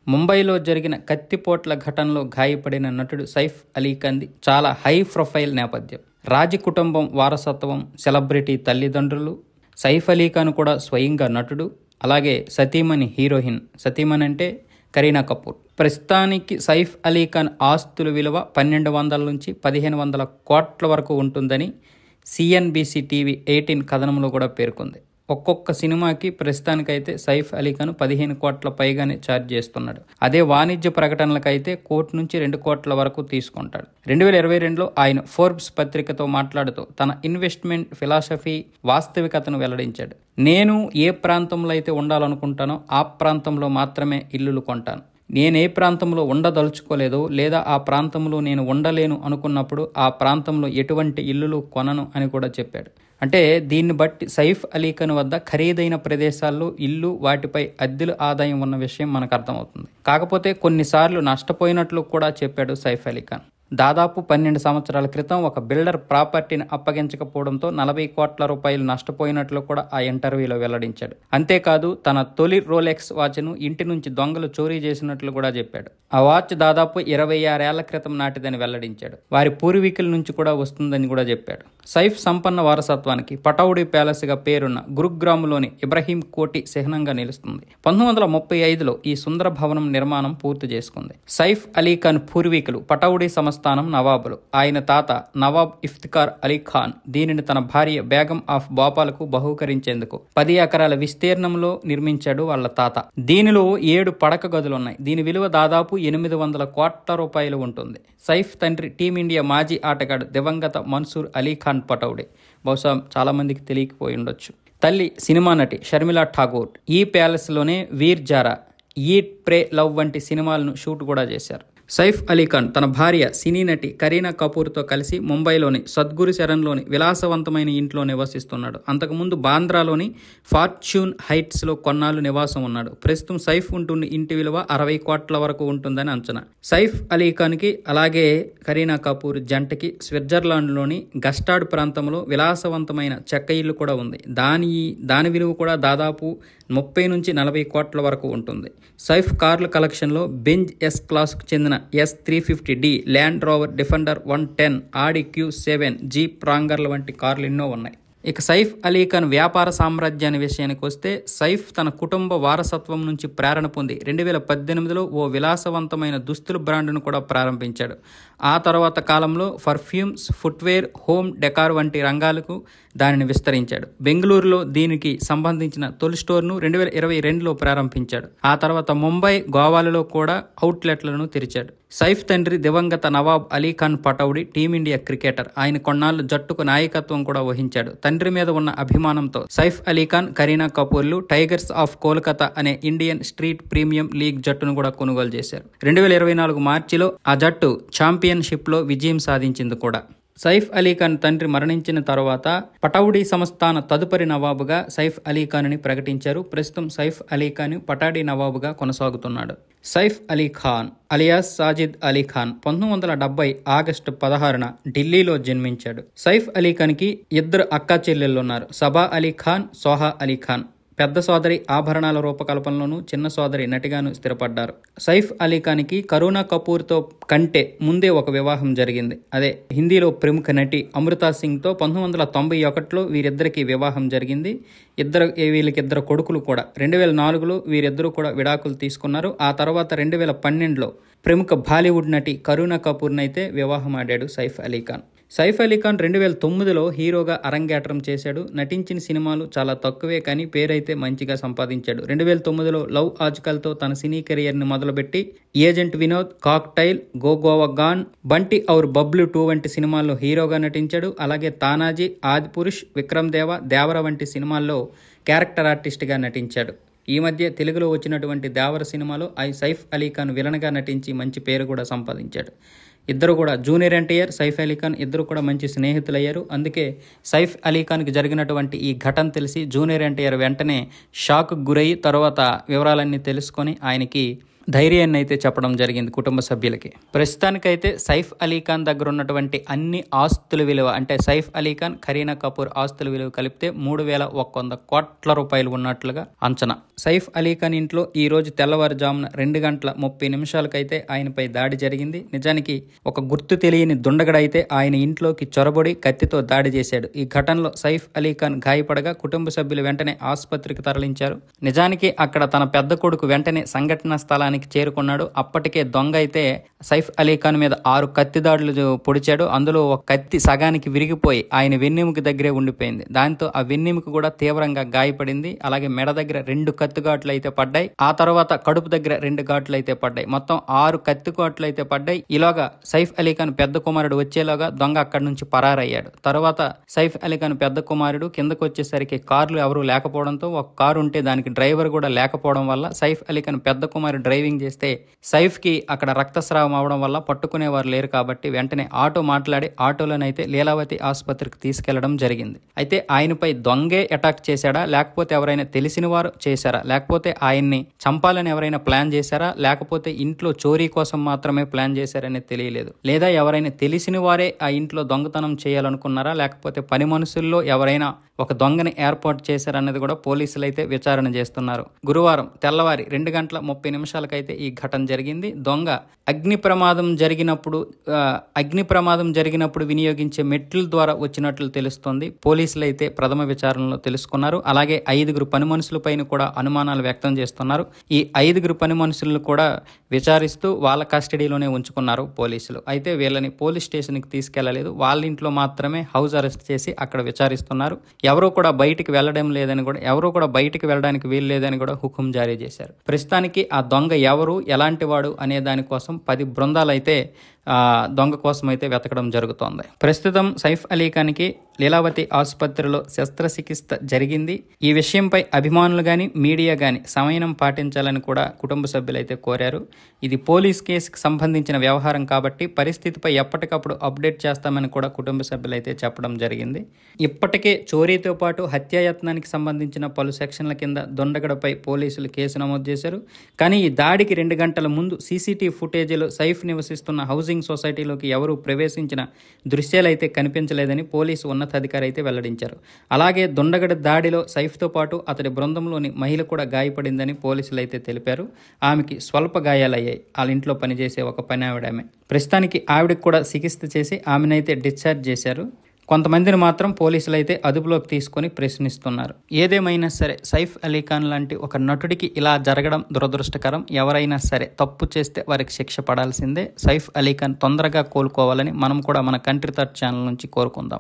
ముంబైలో జరిగిన కత్తిపోట్ల ఘటనలో గాయపడిన నటుడు సైఫ్ అలీ ఖాన్ది చాలా హై ప్రొఫైల్ నేపథ్యం. రాజ కుటుంబం వారసత్వం, సెలబ్రిటీ తల్లిదండ్రులు. సైఫ్ అలీ ఖాన్ కూడా స్వయంగా నటుడు. అలాగే సతీమణి హీరోయిన్. సతీమణి అంటే కరీనా కపూర్. ప్రస్తుతానికి సైఫ్ అలీ ఖాన్ ఆస్తుల విలువ 1200 నుంచి 1500 కోట్ల వరకు ఉంటుందని CNBC టీవీ 18 కథనంలో కూడా పేర్కొంది. ఒక్కొక్క సినిమాకి ప్రస్తుతానికైతే సైఫ్ అలీ ఖాన్ 15 కోట్ల పైగానే ఛార్జ్ చేస్తున్నాడు. అదే వాణిజ్య ప్రకటనలకైతే 1 కోటి నుంచి 2 కోట్ల వరకు తీసుకుంటాడు. 2022లో ఆయన ఫోర్బ్స్ పత్రికతో మాట్లాడుతూ తన ఇన్వెస్ట్మెంట్ ఫిలాసఫీ, వాస్తవికతను వెల్లడించాడు. నేను ఏ ప్రాంతంలో అయితే ఉండాలనుకుంటానో ఆ ప్రాంతంలో మాత్రమే ఇల్లులు కొంటాను. నేను ఏ ప్రాంతంలో ఉండదలుచుకోలేదో లేదా ఆ ప్రాంతంలో నేను ఉండలేను అనుకున్నప్పుడు ఆ ప్రాంతంలో ఎటువంటి ఇల్లులు కొనను అని కూడా చెప్పాడు. అంటే దీన్ని బట్టి సైఫ్ అలీ ఖాన్ వద్ద ఖరీదైన ప్రదేశాల్లో ఇల్లు, వాటిపై అద్దెల ఆదాయం ఉన్న విషయం మనకు అర్థమవుతుంది. కాకపోతే కొన్నిసార్లు నష్టపోయినట్లు కూడా చెప్పాడు సైఫ్ అలీ ఖాన్. దాదాపు 12 సంవత్సరాల క్రితం ఒక బిల్డర్ ప్రాపర్టీని అప్పగించకపోవడంతో 40 కోట్ల రూపాయలు నష్టపోయినట్లు కూడా ఆ ఇంటర్వ్యూలో వెల్లడించాడు. అంతేకాదు తన తొలి రోలెక్స్ వాచ్ను ఇంటి నుంచి దొంగలు చోరీ చేసినట్లు కూడా చెప్పాడు. ఆ వాచ్ దాదాపు 26 ఏళ్ల క్రితం నాటిదని వెల్లడించాడు. వారి పూర్వీకుల నుంచి కూడా వస్తుందని కూడా చెప్పాడు. సైఫ్ సంపన్న వారసత్వానికి పటౌడీ ప్యాలెస్గా పేరున్న గురుగ్రామ్లోని ఇబ్రహీం కోటి చిహ్నంగా నిలుస్తుంది. 1935లో ఈ సుందర భవనం నిర్మాణం పూర్తి చేసుకుంది. సైఫ్ అలీ ఖాన్ పూర్వీకులు పటౌడీ సంస్థానం నవాబులు. ఆయన తాత నవాబ్ ఇఫ్తిఖార్ అలీ ఖాన్ దీనిని తన భార్య బేగం ఆఫ్ భోపాల్కు బహూకరించేందుకు 10 ఎకరాల విస్తీర్ణంలో నిర్మించాడు వాళ్ళ తాత. దీనిలో 7 పడక గదులున్నాయి. దీని విలువ దాదాపు 800 కోట్ల రూపాయలు ఉంటుంది. సైఫ్ తండ్రి టీమిండియా మాజీ ఆటగాడు దివంగత మన్సూర్ అలీ ఖాన్ పటౌడీ. బహుశా చాలా మందికి తెలియకపోయి ఉండొచ్చు. తల్లి సినిమా నటి షర్మిలా ఠాగూర్. ఈ ప్యాలెస్లోనే వీర్ జారా, ఈట్ ప్రే లవ్ వంటి సినిమాలను షూట్ కూడా చేశారు. సైఫ్ అలీ ఖాన్ తన భార్య సినీ నటి కరీనా కపూర్తో కలిసి ముంబైలోని సద్గురు శరణ్లోని విలాసవంతమైన ఇంట్లో నివసిస్తున్నాడు. అంతకుముందు బాంద్రాలోని ఫార్చ్యూన్ హైట్స్లో కొన్నాళ్ళు నివాసం ఉన్నాడు. ప్రస్తుతం సైఫ్ ఉంటున్న ఇంటి విలువ 60 కోట్ల వరకు ఉంటుందని అంచనా. సైఫ్ అలీ ఖాన్కి అలాగే కరీనా కపూర్ జంటకి స్విట్జర్లాండ్లోని గస్టార్డ్ ప్రాంతంలో విలాసవంతమైన చెక్క ఇల్లు కూడా ఉంది. దాని విలువ కూడా దాదాపు 30 నుంచి 40 కోట్ల వరకు ఉంటుంది. సైఫ్ కార్ల కలెక్షన్లో బెంజ్ ఎస్ క్లాస్కు చెందిన S350D, ల్యాండ్ రోవర్ డిఫెండర్ 110, ఆడి Q7, జీప్ రాంగర్ల వంటి కార్లు ఎన్నో ఉన్నాయి. ఇక సైఫ్ అలీ ఖాన్ వ్యాపార సామ్రాజ్యాన్ని విషయానికి వస్తే సైఫ్ తన కుటుంబ వారసత్వం నుంచి ప్రేరణ పొంది 2018లో ఓ విలాసవంతమైన దుస్తుల బ్రాండ్ను కూడా ప్రారంభించాడు. ఆ తర్వాత కాలంలో పర్ఫ్యూమ్స్, ఫుట్వేర్, హోమ్ డెకార్ వంటి రంగాలకు దానిని విస్తరించాడు. బెంగళూరులో దీనికి సంబంధించిన తొలి స్టోర్ను 2022లో ప్రారంభించాడు. ఆ తర్వాత ముంబై, గోవాలలో కూడా అవుట్లెట్లను తెరిచాడు. సైఫ్ తండ్రి దివంగత నవాబ్ అలీ ఖాన్ పటౌడీ టీమిండియా క్రికెటర్. ఆయన కొన్నాళ్ళు జట్టుకు నాయకత్వం కూడా వహించాడు. తండ్రి మీద ఉన్న అభిమానంతో సైఫ్ అలీ ఖాన్, కరీనా కపూర్లు టైగర్స్ ఆఫ్ కోల్కతా అనే ఇండియన్ స్ట్రీట్ ప్రీమియం లీగ్ జట్టును కూడా కొనుగోలు చేశారు. 2024 మార్చిలో ఆ జట్టు ఛాంపియన్షిప్లో విజయం సాధించింది కూడా. సైఫ్ అలీ ఖాన్ తండ్రి మరణించిన తర్వాత పటౌడీ సంస్థాన తదుపరి నవాబుగా సైఫ్ అలీ ఖాన్ని ప్రకటించారు. ప్రస్తుతం సైఫ్ అలీ ఖాన్ పటాడీ నవాబుగా కొనసాగుతున్నాడు. సైఫ్ అలీ ఖాన్ అలియాస్ సాజిద్ అలీ ఖాన్ 1970 ఆగస్టు 16న ఢిల్లీలో జన్మించాడు. సైఫ్ అలీ ఖాన్కి 2 అక్కా చెల్లెళ్ళున్నారు. సబా అలీ ఖాన్, సోహా అలీ ఖాన్. పెద్ద సోదరి ఆభరణాల రూపకల్పనలోనూ, చిన్న సోదరి నటిగాను స్థిరపడ్డారు. సైఫ్ అలీ ఖాన్కి కరీనా కపూర్తో కంటే ముందే ఒక వివాహం జరిగింది. అదే హిందీలో ప్రముఖ నటి అమృతా సింగ్తో 1991లో వీరిద్దరికీ వివాహం జరిగింది. వీళ్ళకి 2 కొడుకులు కూడా. 2004లో వీరిద్దరూ కూడా విడాకులు తీసుకున్నారు. ఆ తర్వాత 2012లో ప్రముఖ బాలీవుడ్ నటి కరీనా కపూర్ని అయితే వివాహం ఆడాడు సైఫ్ అలీ ఖాన్. సైఫ్ అలీ ఖాన్ 2009లో హీరోగా అరంగేట్రం చేశాడు. నటించిన సినిమాలు చాలా తక్కువే కానీ పేరైతే మంచిగా సంపాదించాడు. 2009లో లవ్ ఆజ్కల్తో తన సినీ కెరియర్ని మొదలుపెట్టి agent Vinod, cocktail, Goa gone, Bunty aur Babli 2 వంటి సినిమాల్లో హీరోగా నటించాడు. అలాగే తానాజీ, ఆదిపురుష్, విక్రమ్ దేవ, దేవర వంటి సినిమాల్లో క్యారెక్టర్ ఆర్టిస్ట్గా నటించాడు. ఈ మధ్య తెలుగులో వచ్చినటువంటి దేవర సినిమాలో సైఫ్ అలీ ఖాన్ విలన్గా నటించి మంచి పేరు కూడా సంపాదించాడు. ఇద్దరు కూడా జూనియర్ ఎన్టీఆర్, సైఫ్ అలీ ఖాన్ ఇద్దరు కూడా మంచి స్నేహితులయ్యారు. అందుకే సైఫ్ అలీ ఖాన్కి జరిగినటువంటి ఈ ఘటన తెలిసి జూనియర్ ఎన్టీఆర్ వెంటనే షాక్కు గురయ్యి తర్వాత వివరాలన్నీ తెలుసుకొని ఆయనకి ధైర్యాన్ని అయితే చెప్పడం జరిగింది కుటుంబ సభ్యులకి. ప్రస్తుతానికైతే సైఫ్ అలీ ఖాన్ దగ్గర ఉన్నటువంటి అన్ని ఆస్తుల విలువ, అంటే సైఫ్ అలీ ఖాన్, కరీనా కపూర్ ఆస్తుల విలువ కలిపితే 3,100 కోట్ల రూపాయలు ఉన్నట్లుగా అంచనా. సైఫ్ అలీ ఖాన్ ఇంట్లో ఈ రోజు తెల్లవారుజామున 2:30 ఆయనపై దాడి జరిగింది. నిజానికి ఒక గుర్తు తెలియని దుండగడైతే ఆయన ఇంట్లోకి చొరబడి కత్తితో దాడి చేశాడు. ఈ ఘటనలో సైఫ్ అలీ ఖాన్ గాయపడగా కుటుంబ సభ్యులు వెంటనే ఆసుపత్రికి తరలించారు. నిజానికి అక్కడ తన పెద్ద కొడుకు వెంటనే సంఘటన స్థలానికి చేరుకున్నాడు. అప్పటికే దొంగ అయితే సైఫ్ అలీ ఖాన్ మీద 6 కత్తి దాడులు పొడిచాడు. అందులో ఒక కత్తి సగానికి విరిగిపోయి ఆయన వెన్నెముక దగ్గరే ఉండిపోయింది. దాంతో ఆ వెన్నెముక కూడా తీవ్రంగా గాయపడింది. అలాగే మెడ దగ్గర 2 కత్తిఘాట్లు అయితే పడ్డాయి. ఆ తర్వాత కడుపు దగ్గర 2 ఘాట్లు అయితే పడ్డాయి. మొత్తం 6 కత్తిఘాట్లు అయితే పడ్డాయి. ఈలోగా సైఫ్ అలీ ఖాన్ పెద్ద కుమారుడు వచ్చేలోగా దొంగ అక్కడి నుంచి పరారయ్యాడు. తర్వాత సైఫ్ అలీ ఖాన్ పెద్ద కుమారుడు కిందకు వచ్చేసరికి కార్లు ఎవరు లేకపోవడంతో, ఒక కారు ఉంటే దానికి డ్రైవర్ కూడా లేకపోవడం వల్ల సైఫ్ అలీ ఖాన్ పెద్ద కుమారుడు డ్రైవింగ్ చేస్తే సైఫ్ కి అక్కడ రక్తస్రావం అవడం వల్ల పట్టుకునేవారు లేరు కాబట్టి వెంటనే ఆటో మాట్లాడి ఆటోలోనైతే లీలావతి ఆసుపత్రికి తీసుకెళ్లడం జరిగింది. అయితే ఆయనపై దొంగే అటాక్ చేశాడా, లేకపోతే ఎవరైనా తెలిసిన వారు చేశారా, లేకపోతే ఆయన్ని చంపాలని ఎవరైనా ప్లాన్ చేశారా, లేకపోతే ఇంట్లో చోరీ కోసం మాత్రమే ప్లాన్ చేశారనేది తెలియలేదు. లేదా ఎవరైనా తెలిసిన వారే ఆ ఇంట్లో దొంగతనం చేయాలనుకున్నారా, లేకపోతే పని మనుషుల్లో ఎవరైనా ఒక దొంగని ఏర్పాటు చేశారన్నది కూడా పోలీసులు అయితే విచారణ చేస్తున్నారు. గురువారం తెల్లవారి 2:30 ఈ ఘటన జరిగింది. దొంగ అగ్ని ప్రమాదం జరిగినప్పుడు వినియోగించే మెట్ల ద్వారా వచ్చినట్లు తెలుస్తోంది. పోలీసులు అయితే ప్రథమ విచారణలో తెలుసుకున్నారు. అలాగే 5 పని మనుషులపైన కూడా అనుమానాలు వ్యక్తం చేస్తున్నారు. ఈ 5 పని మనుషులను కూడా విచారిస్తూ వాళ్ళ కస్టడీలోనే ఉంచుకున్నారు పోలీసులు. అయితే వీళ్ళని పోలీస్ స్టేషన్కి తీసుకెళ్లలేదు. వాళ్ళ ఇంట్లో మాత్రమే హౌస్ అరెస్ట్ చేసి అక్కడ విచారిస్తున్నారు. ఎవరూ కూడా బయటికి వెళ్ళడానికి వీలు లేదని కూడా హుకుం జారీ చేశారు. ప్రస్తుతానికి ఆ దొంగ ఎవరు, ఎలాంటి వాడు అనే దానికోసం 10 బృందాలు అయితే దొంగ కోసం అయితే వెతకడం జరుగుతోంది. ప్రస్తుతం సైఫ్ అలీ ఖాన్కి లీలావతి ఆసుపత్రిలో శస్త్రచికిత్స జరిగింది. ఈ విషయంపై అభిమానులు కానీ మీడియా కానీ సంయమనం పాటించాలని కూడా కుటుంబ సభ్యులైతే కోరారు. ఇది పోలీస్ కేసుకు సంబంధించిన వ్యవహారం కాబట్టి పరిస్థితిపై ఎప్పటికప్పుడు అప్డేట్ చేస్తామని కూడా కుటుంబ సభ్యులైతే చెప్పడం జరిగింది. ఇప్పటికే చోరీతో పాటు హత్యాయత్నానికి సంబంధించిన పలు సెక్షన్ల కింద దొండగడపై పోలీసులు కేసు నమోదు చేశారు. కానీ ఈ దాడికి 2 గంటల ముందు సీసీటీవీ ఫుటేజీలో సైఫ్ నివసిస్తున్న హౌసింగ్ సొసైటీలోకి ఎవరూ ప్రవేశించిన దృశ్యాలైతే కనిపించలేదని పోలీసు ఉన్నతాధికారి అయితే వెల్లడించారు. అలాగే దొండగడ దాడిలో సైఫ్తో పాటు అతడి బృందంలోని మహిళ కూడా గాయపడిందని పోలీసులు అయితే తెలిపారు. ఆమెకి స్వల్ప గాయాలయ్యాయి. వాళ్ళ ఇంట్లో పనిచేసే ఒక పని ఆవిడ. ప్రస్తుతానికి ఆవిడకి కూడా చికిత్స చేసి ఆమెనైతే డిశ్చార్జ్ చేశారు. కొంతమందిని మాత్రం పోలీసులు అయితే అదుపులోకి తీసుకొని ప్రశ్నిస్తున్నారు. ఏదేమైనా సరే సైఫ్ అలీ ఖాన్ లాంటి ఒక నటుడికి ఇలా జరగడం దురదృష్టకరం. ఎవరైనా సరే తప్పు చేస్తే వారికి శిక్ష పడాల్సిందే. సైఫ్ అలీ ఖాన్ తొందరగా కోలుకోవాలని మనం కూడా మన కంట్రీ థాట్ ఛానల్ నుంచి కోరుకుందాం.